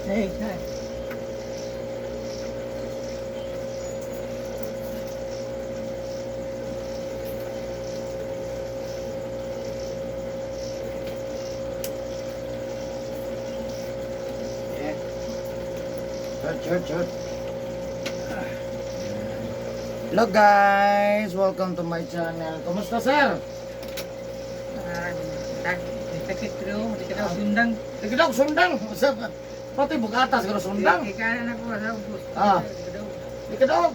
Hey, hey. Chut. Hello guys, welcome to my channel. Kumusta sir? Sakit bro, di ka daw sundang. Tignan sundang. Pati bukatas kalau sundang. Ikanan ako sa ubos. Ah. Tignan.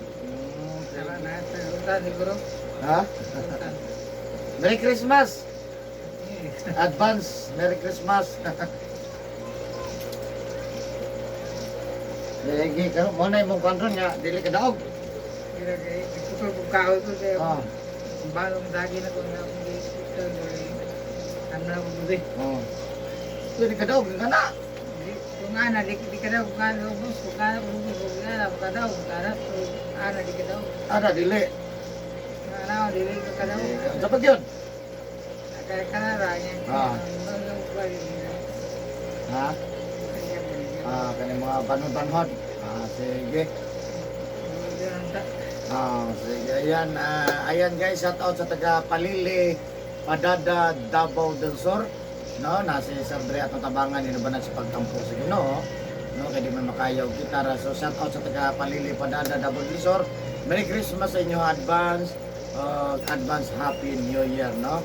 Sala na sa siguro. Ha? Merry Christmas. Advance Merry Christmas. Lagi kan mo na imong kontrol nga dili ka daog. Kira kay kuto bukaw ko sa Ah. balong dagi na ko na akong ito ano na buti. Oh. Dili ka daog nga na. Kung ana di ka daw kung ano ubos kung ano ubos kung ano ka daw kana to ana di ka daw. Ada dili. Ana dili ka daw. Dapat yun. Kaya kanara niya. Ah. Ha? Kani mga banod-banhod. Sige. Sige. Ayan guys, shout out sa taga Palili, Padada, Davao del Sur. No, nasa Sir Dre at Tabangan ninubanan sa pagtampo sa Ginoo. No, kaya di man makayaw gitara. So shout out sa taga Palili, Padada, Davao del Sur. Merry Christmas sa inyo advance. Advance Happy New Year, no?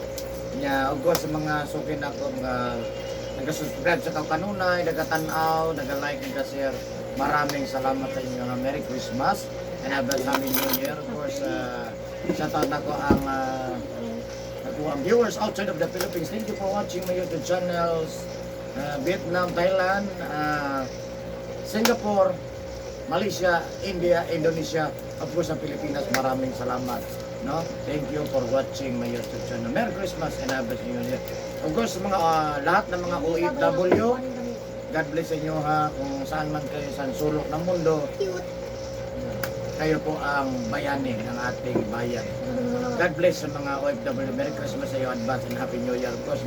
Nya ug sa mga sukin ako mga nag-subscribe sa kanunay, nagatanaw, nag-like, nag-share. Maraming salamat sa inyo. Merry Christmas and advance Happy New Year. Of course, shout out ako ang viewers outside of the Philippines. Thank you for watching my YouTube channels. Vietnam, Thailand, Singapore, Malaysia, India, Indonesia, of course ang Pilipinas. Maraming salamat. No? Thank you for watching my YouTube channel. Merry Christmas and Happy New Year. Of course, mga lahat ng mga OFW, God bless sa inyo ha, kung saan man kayo, saan sulok ng mundo, kayo po ang bayani ng ating bayan. God bless sa mga OFW. Merry Christmas sa iyo, advance and Happy New Year. Of course,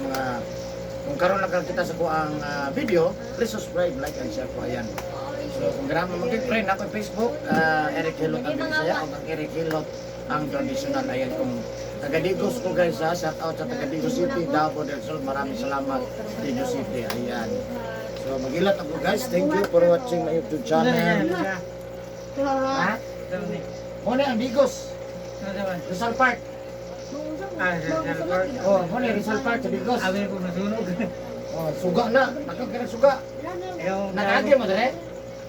kung karoon lang kita sa kuang video, please subscribe, like, and share po. Ayan. So, kung gano'n mag-friend ako sa Facebook, Eric Hilot ang Bisaya, o ang Eric Hilot ang traditional. Ayan, kung taga-Digos ko guys ha, shout out sa taga-Digos City, Davao del Sur, maraming salamat, Digos City. Ayan. So, mag-ilat ako guys. Thank you for watching my YouTube channel. Ha? Muna ang Digos. Rizal Park. Oh, muna Rizal Park sa Digos. Abi ko nasunog. Oh, suga na. Nakagkira suga. Nakagir mo dere?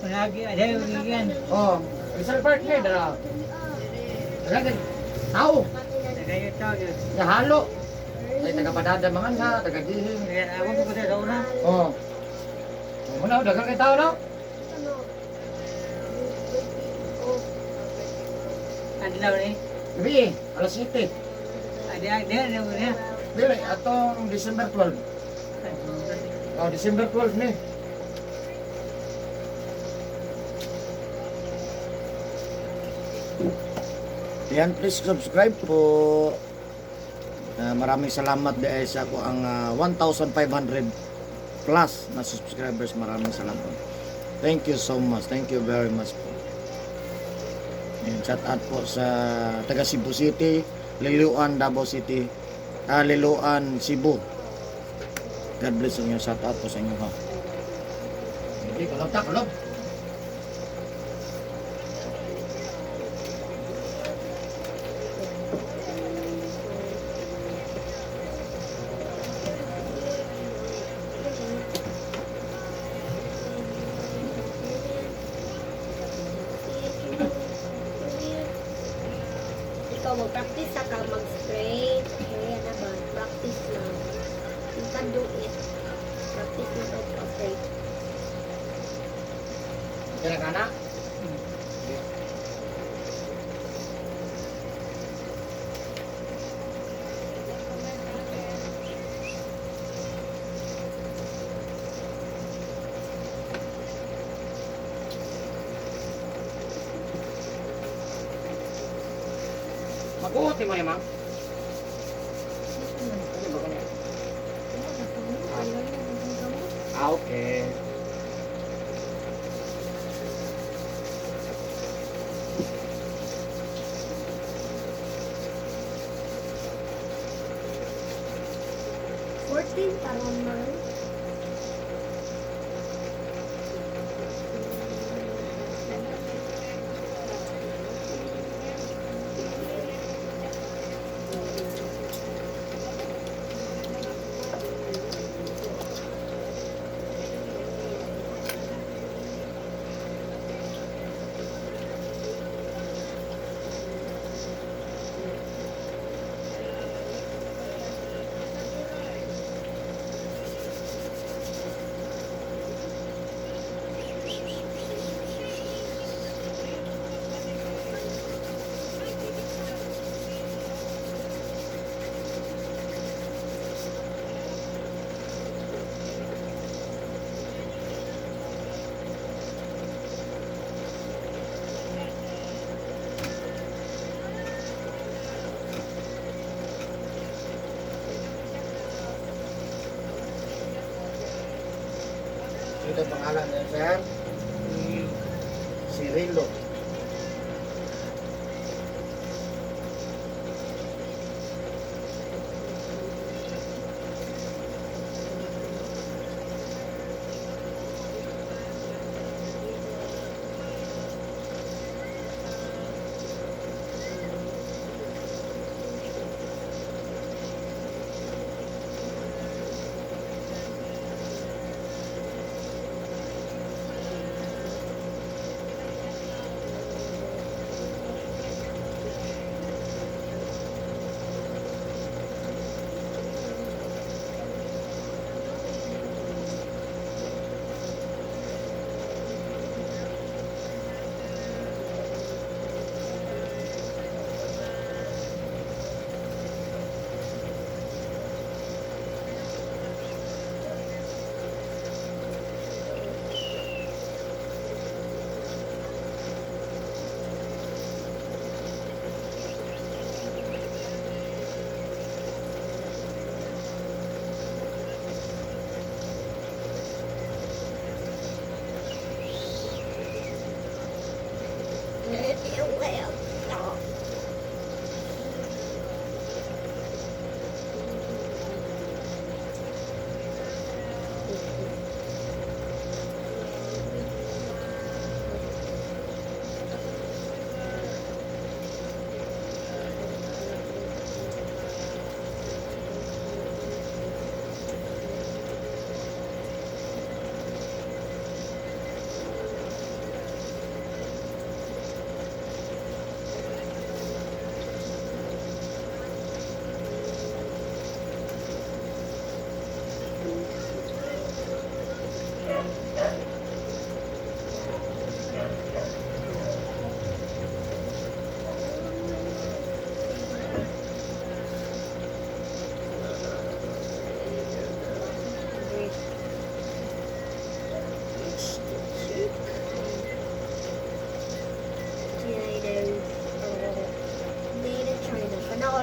Lagi ada ulian. Oh, Rizal Park na dara. Dagan tao. Kayo tao yun. Nahalo. Ay taga-Padada mangan ha, taga-Gihing. Kaya ako ko sa una. Oh. Muna dagan kay tao no? Adlaw ni. Gabi, alas 7. Ada ulian. Dili atong December 12. Oh, December 12 ni. Yan, please subscribe po. Maraming salamat dahil sa ako ang 1,500 plus na subscribers. Maraming salamat. Thank you so much. Thank you very much po. Yan, shout out po sa taga Cebu City, Liloan, Davao City, Liloan, Cebu. God bless inyo. Shout out po sa inyo ha. Hindi, kalab. Ikaw mag-practice sa ka mag-straight. Kaya na ba? Practice lang. You can do it. Practice na mag-straight. Kaya ka na? Mag-uoti mo naman. Okay. Ito ang pangalan niya, sir. Cirilo.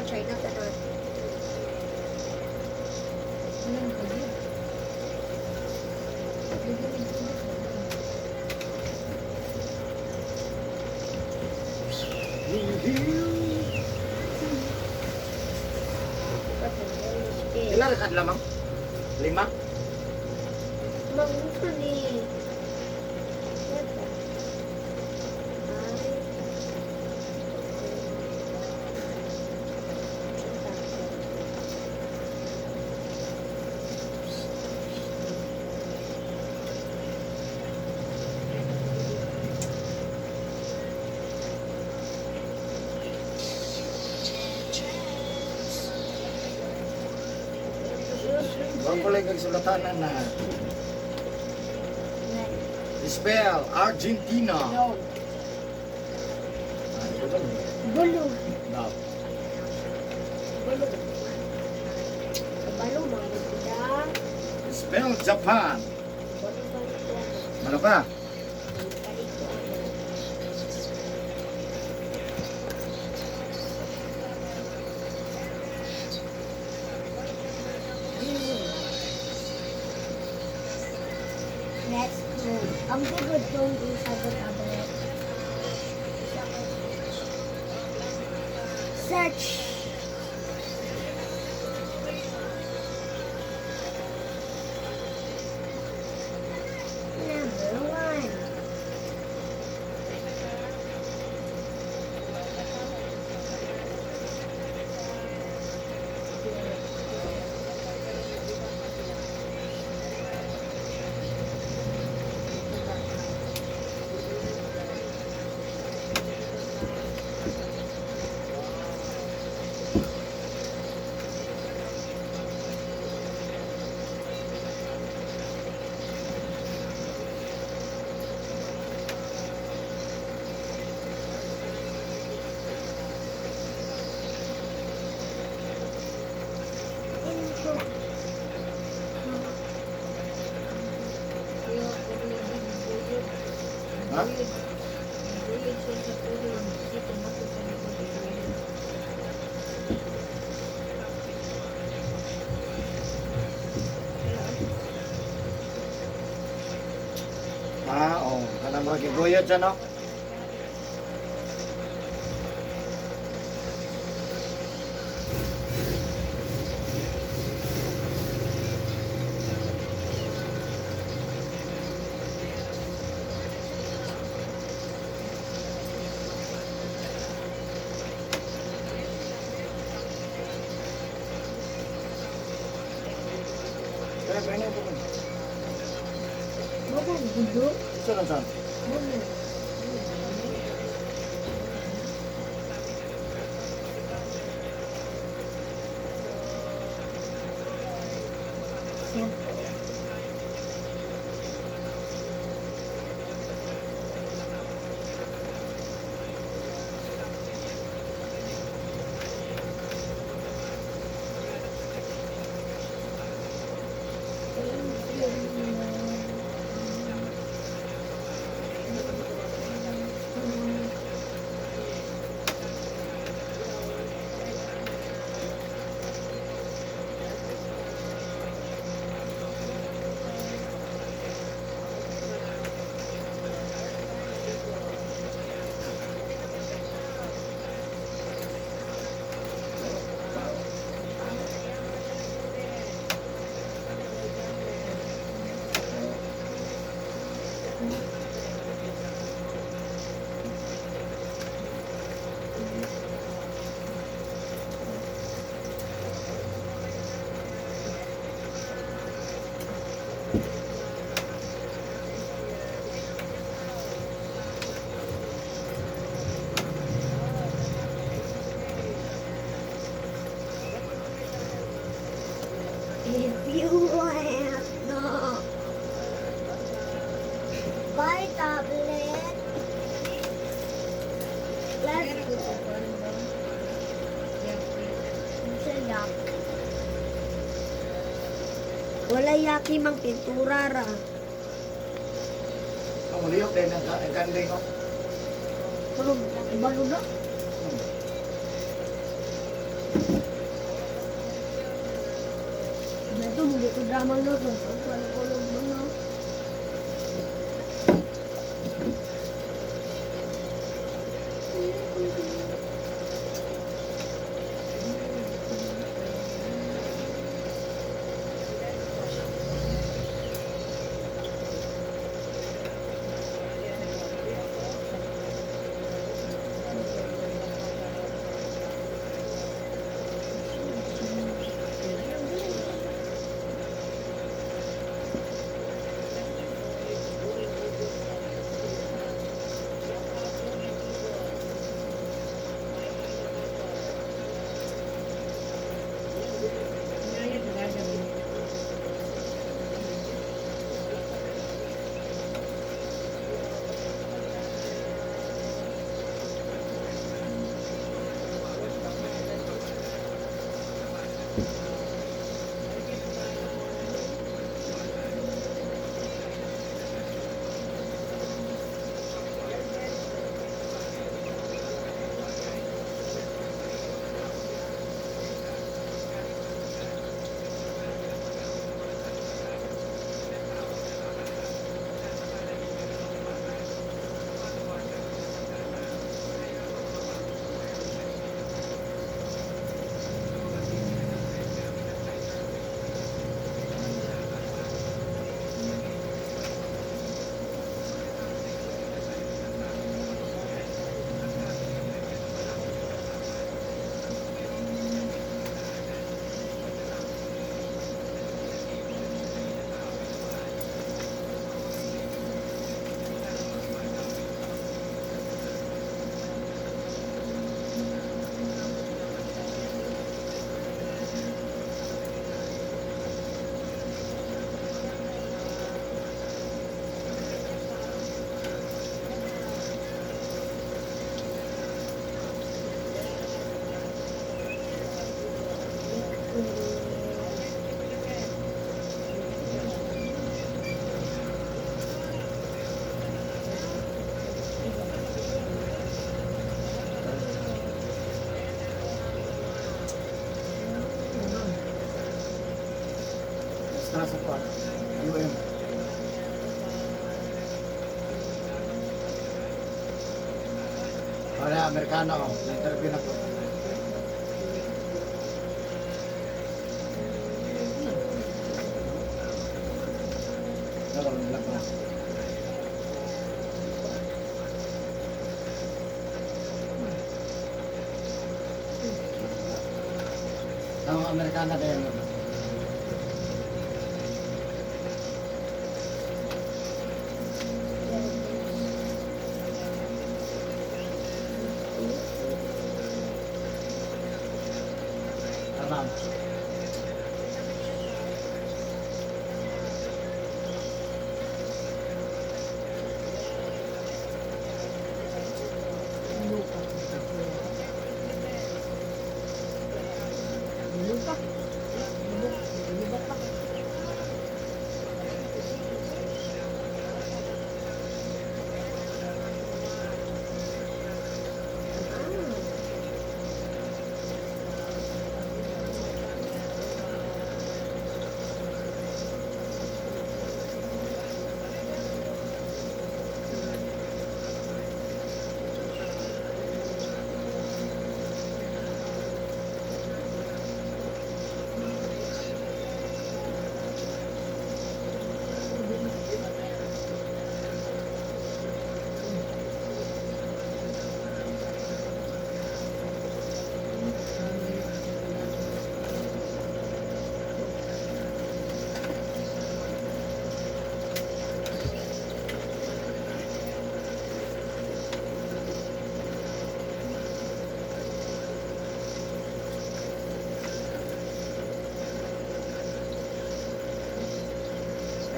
China ganon. Walang kayo. Ilan lakad lamang? 5? Magusto ni. Bang pala yung sulatanan na spell Argentina. No. Ah, ito ba? Bulu. No. Bulu. Balo mga Spell Japan. Ano pa? Let's go. Ang good kong isagot abang. Search. Number 1. Ha? Oo. Kanang mga giguyod siya, no? Kaya pa rin po. Bago, gudo. Saan saan? Bago. Siyempre. If you have no buy tablet, let's go. Sayak. Wala yaki mang pintura ra. Ang liyok din ang kanding, no? Pero balo na. Ito, hindi ko drama na ito. Wala ko lang mo na. Amerikano. Na-interview na po. Naroon lang pa. Ang Amerikana din. Tama.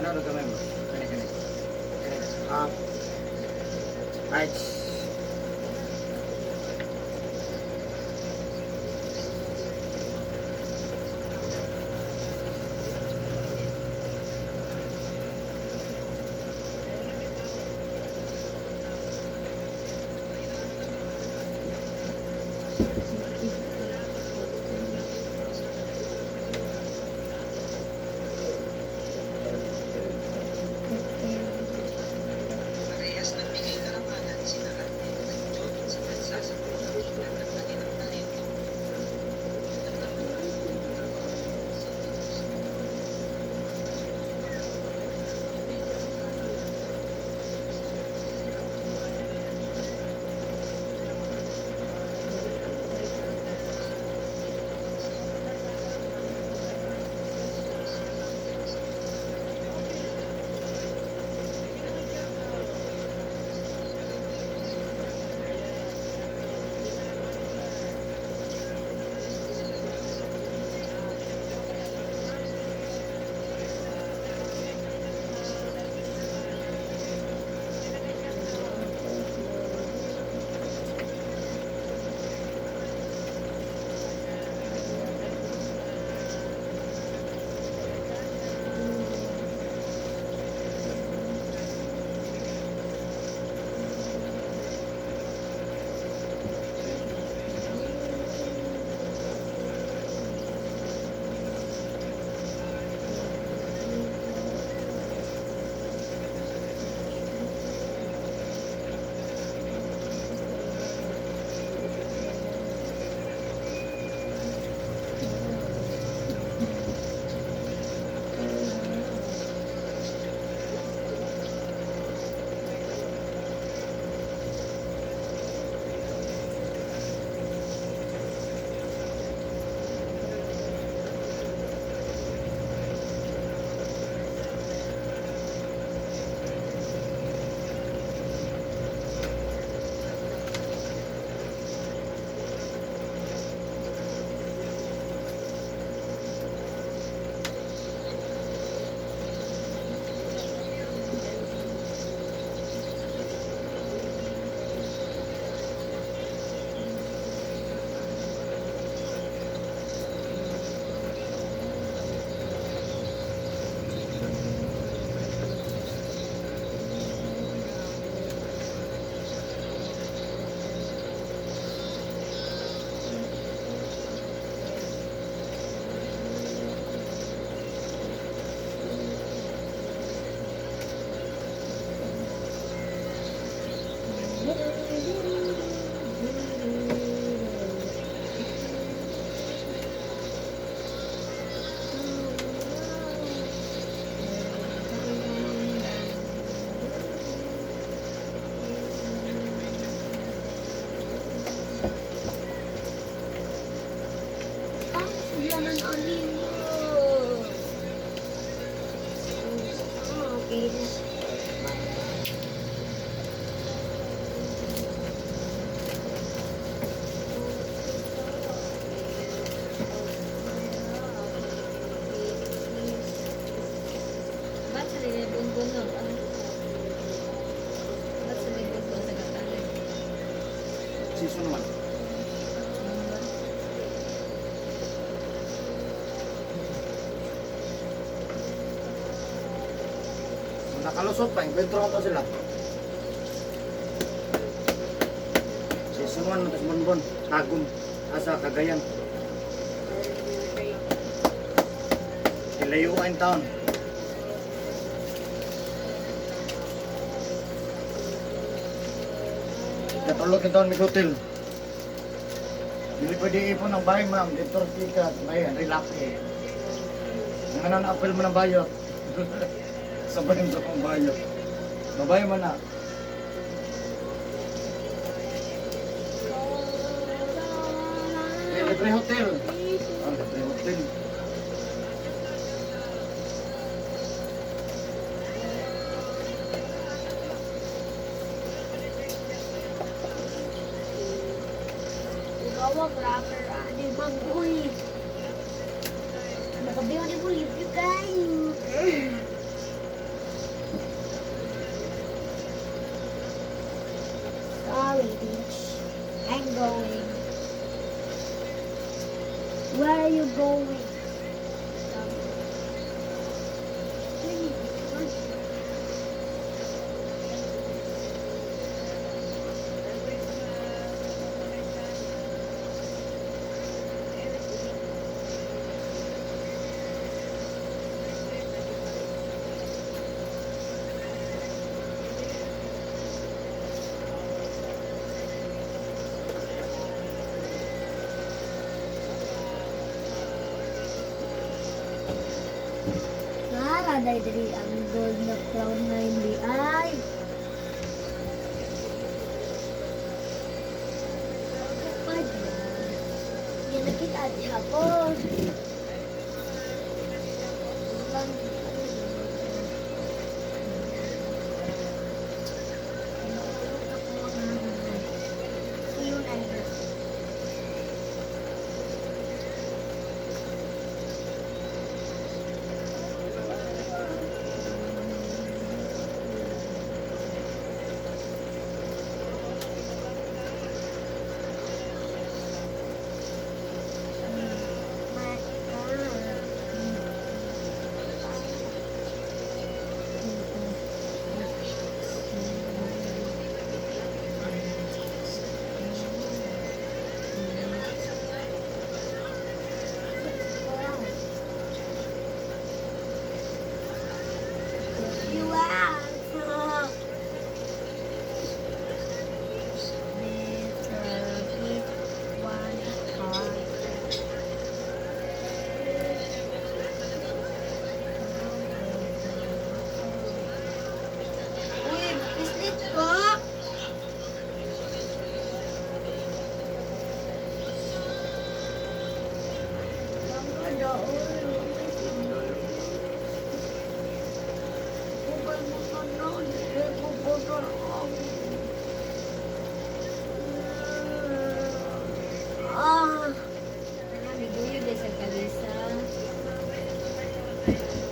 Ano rin kami mo? Kani. Right. Parehas nagbigay karamanan sina yan, alin mo. Okay. Ba't sa nilibunbun no? Ba't sa nilibunbun sa katalan? Season 1. Nakalusot pa, enkwentro ko pa sila. Season 1 ng Bonbon, Tagum, asa Cagayan. Ilayo in town. Katulog in town may hotel. Hindi pwede ipon ng bahay, ma'am. Dito tikat, may relax eh. Nanganan apel mo ng bayot. Sabahin sa pang bayot. Babae mo na. Libre hotel. Ah, libre hotel. Gawa, rapper, di mag-uy. Nakabiyo ni mo, libre kayo. Sorry, bitch. I'm going. Where are you going? Naraday diri ang gold na crown na hindi ay. Kapag na, yan nakita di hapon. Lang, see you later. You are. Uy, bislit ko. Langga daw. Bukal mo ka na. Hindi ko bukal ako. Ah. Niguyo din sa kalisa.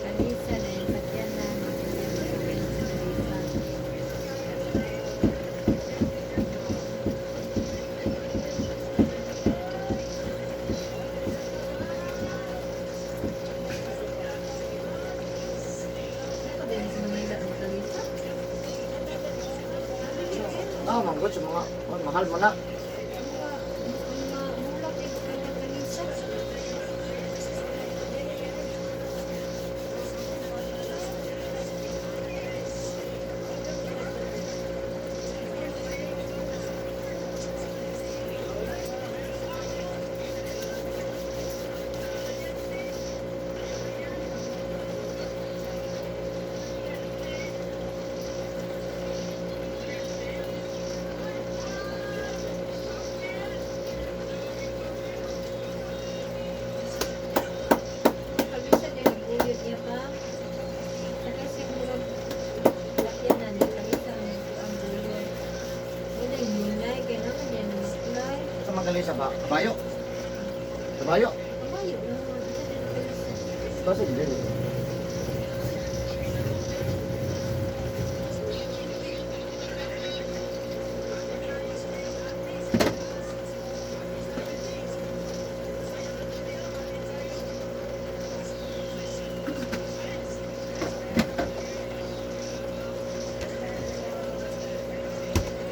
Kalisa na yung sakyanan. Kalisa. Ako din sa Manila ng kalisa. Ah, manggod sa mga mahal mo na. Mona Lisa ba? Kabayo? Kabayo? Kabayo naman. Isa din ang kalisa. Kasi hindi.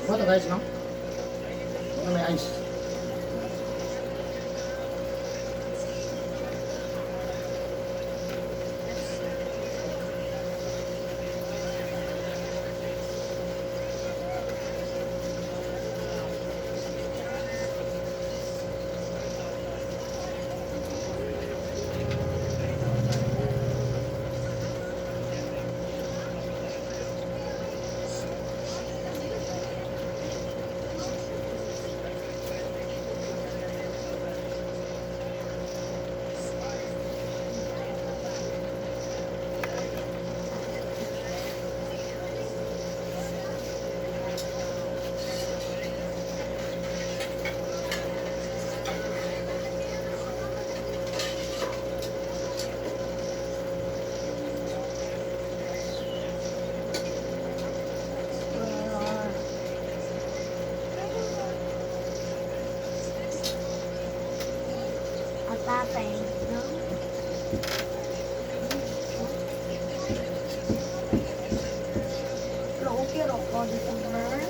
What guys, no? Ano may ice? At tatay, no? Pero okay, Roko, December.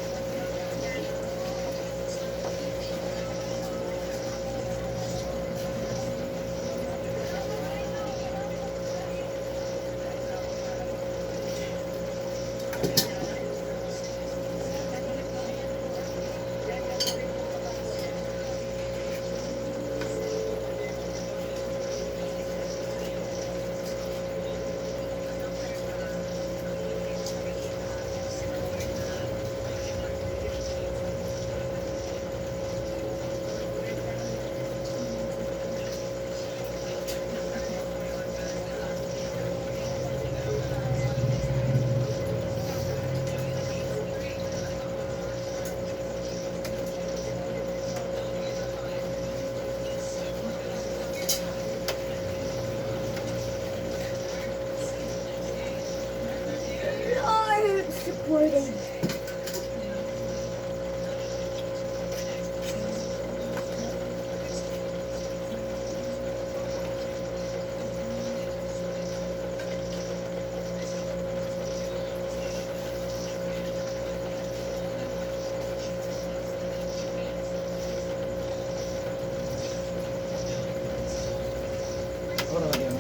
Lord, supported. Ora ba yan?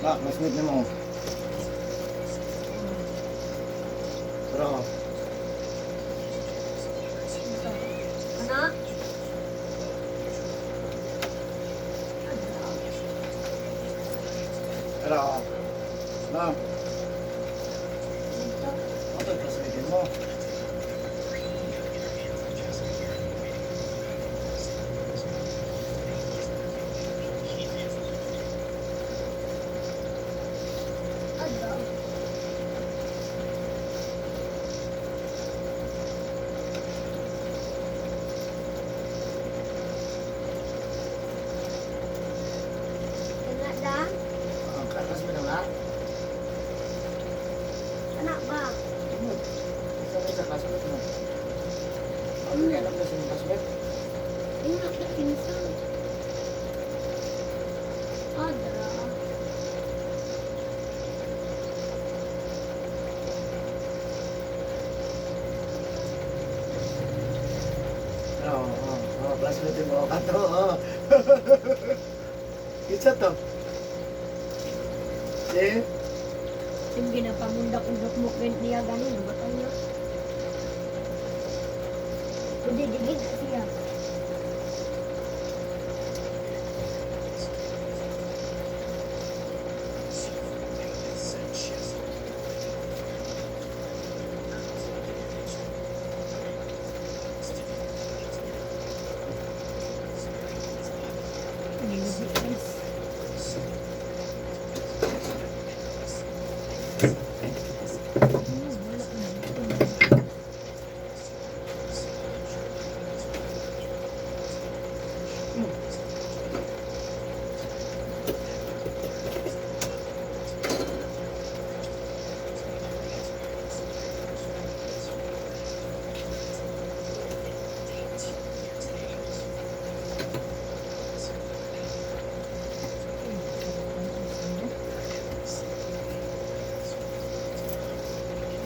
Ba, classmate mo. Pero, Anak? pero, na, Ito. ano yung classmate mo? Ano? Anak da? Ang classmate mo na? Anak ba? Isa ka sa classmate mo. Ano kaya alam na sa classmate? Anak na pinsan. Adra. Classmate mo. Kato, Isa to. Eh? Yung ginapamunda kong document niya ganin, ba tayo? Hindi, digin na siya.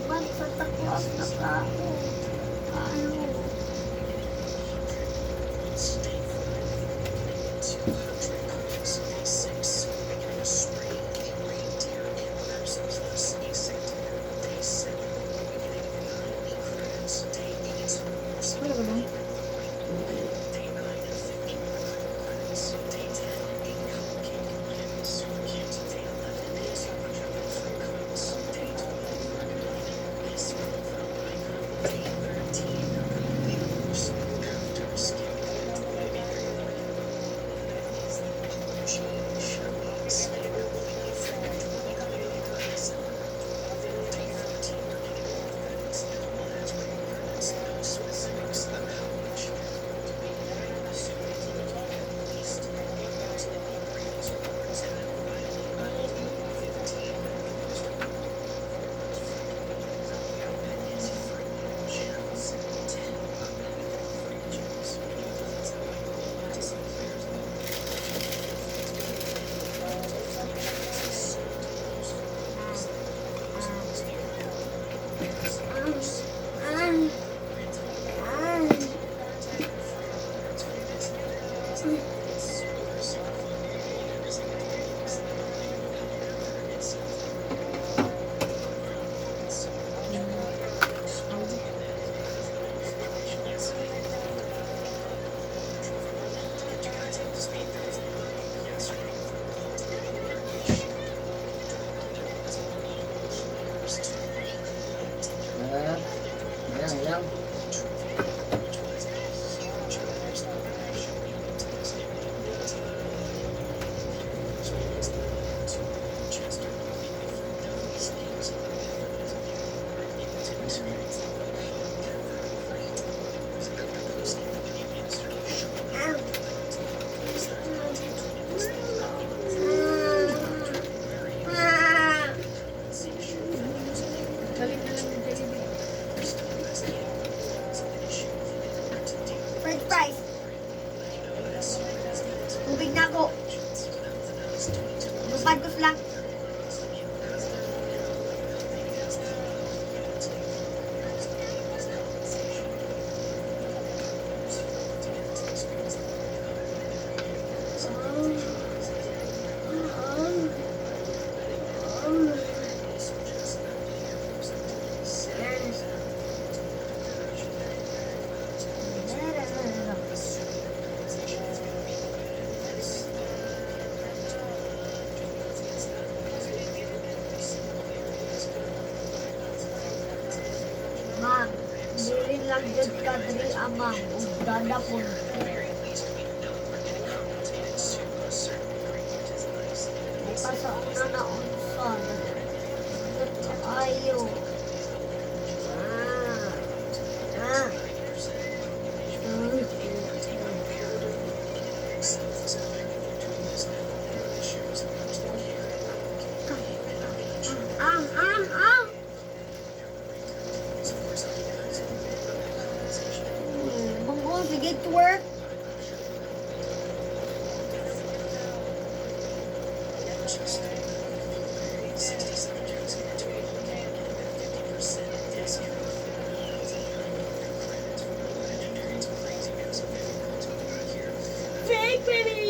Balik sa takwas na ka ako. Ano? Wala ka ba? Ayan. Balik na lang yung Jollibee. French fries. Tubig na ako. Lupadkos lang. lang jud ka diri amang ug dadapon. Pasok na na unsan. Ayo. Ah. Ah. Ah. Mongol, sige to work. Take me.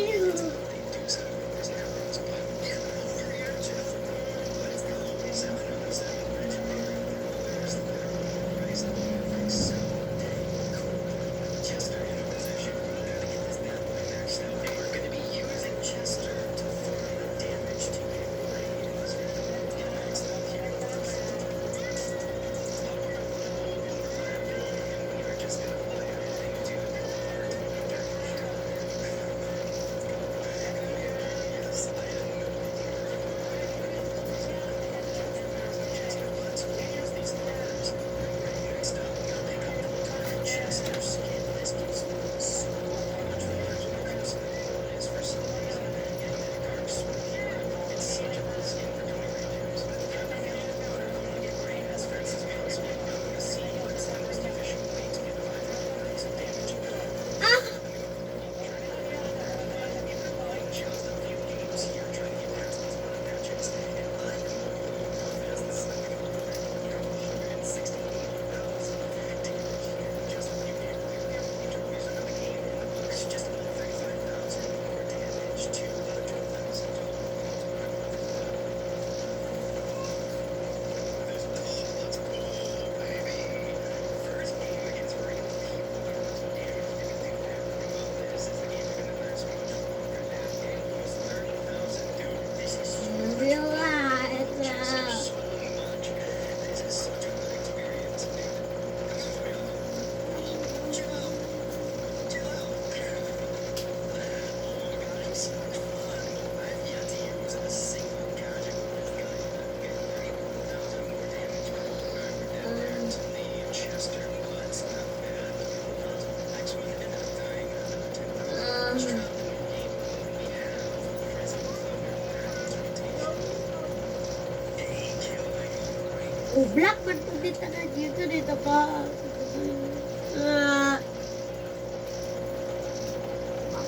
Black man po dito na dito ka.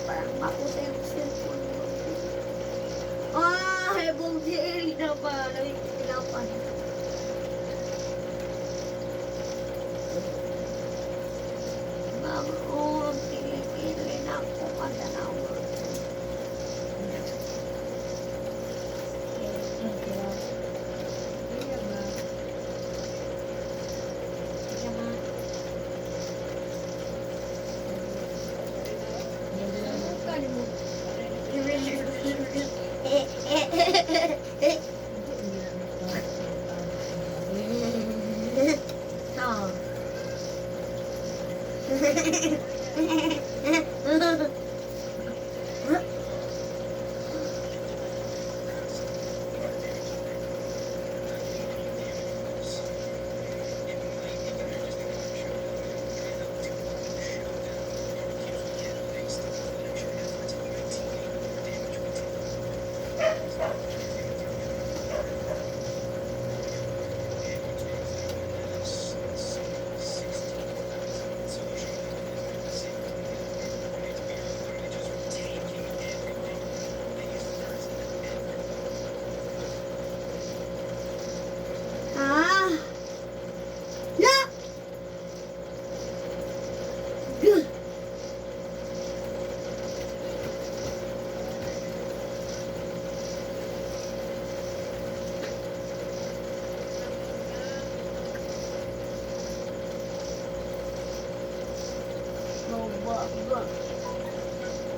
Parang maputa yung cellphone mo. Hebong jail na ba? Nagpinapan. Pili na ako kadalawa.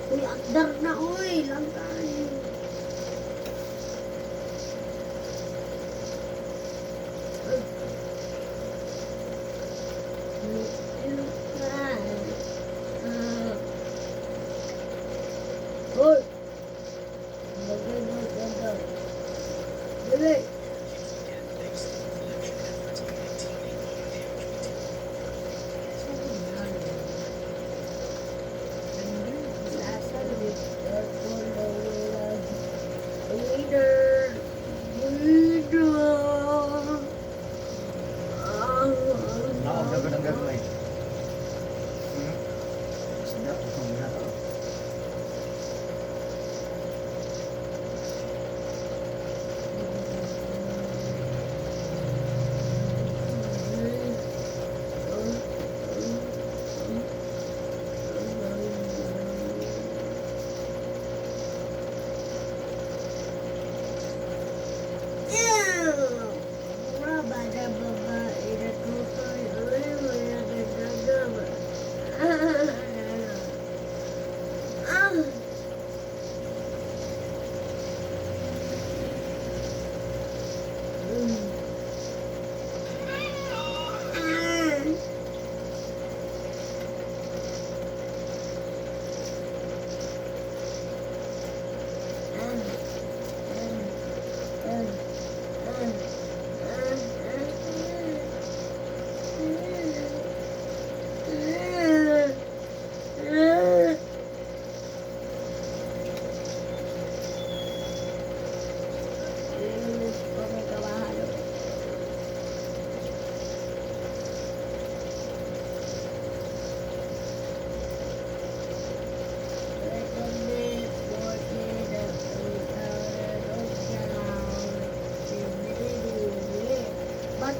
Uy, agdar na, uy. Lang tayo.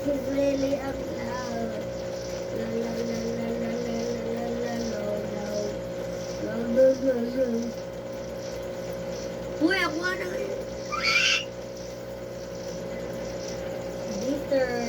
but he's really up loud. La la la la la la la la la loud. Loud, loud, loud, loud. Uy, ako nga na. Bitter.